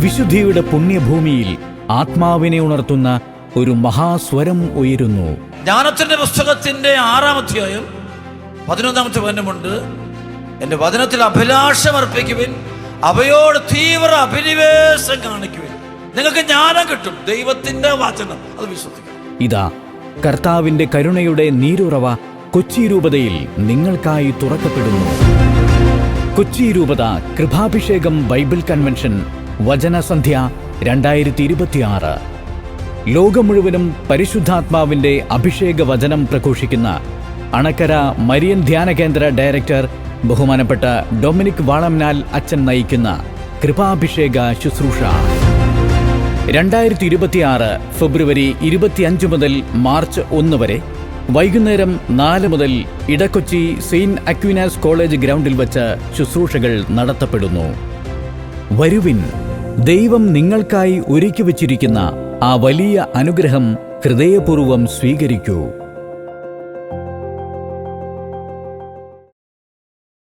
വിശുദ്ധിയുടെ പുണ്യഭൂമിയിൽ ആത്മാവിനെ ഉണർത്തുന്ന ഒരു മഹാസ്വരം ഉയരുന്നു. ജ്ഞാനത്തിന്റെ പുസ്തകത്തിന്റെ 6-ാം അധ്യായം 11-ാമത്തെ വചനമുണ്ട്. എന്റെ വചനത്തിൽ അഭിലാഷം അർപ്പിക്കുവിൻ, അവയോട് തീവ്ര അഭിനിവേശം കാണിക്കുവിൻ. നിങ്ങൾക്ക് ജ്ഞാനം കിട്ടും. ദൈവത്തിന്റെ വചനം അത് വിശ്വസിക്കണം. ഇതാ കർത്താവിന്റെ കരുണയുടെ നീരുറവ കൊച്ചി രൂപതയിൽ നിങ്ങൾക്കായി തുറക്കപ്പെടുന്നു. കൊച്ചി രൂപത കൃപാഭിഷേകം ബൈബിൾ കൺവെൻഷൻ വചനസന്ധ്യ 2026. ലോകം മുഴുവനും പരിശുദ്ധാത്മാവിന്റെ അഭിഷേക വചനം പ്രഘോഷിക്കുന്ന അണക്കര മരിയൻ ധ്യാന കേന്ദ്ര ഡയറക്ടർ ബഹുമാനപ്പെട്ട ഡൊമിനിക് വാളംനാൽ അച്ഛൻ നയിക്കുന്ന കൃപാഭിഷേക ശുശ്രൂഷ 2026 ഫെബ്രുവരി 25 മുതൽ മാർച്ച് 1 വരെ വൈകുന്നേരം 4 മുതൽ ഇടക്കൊച്ചി സെയിന്റ് അക്വീനാസ് കോളേജ് ഗ്രൗണ്ടിൽ വച്ച് ശുശ്രൂഷകൾ നടത്തപ്പെടുന്നു. വരുവിൻ, ദൈവം നിങ്ങൾക്കായി ഒരുക്കി വച്ചിരിക്കുന്ന ആ വലിയ അനുഗ്രഹം ഹൃദയപൂർവ്വം സ്വീകരിക്കൂ.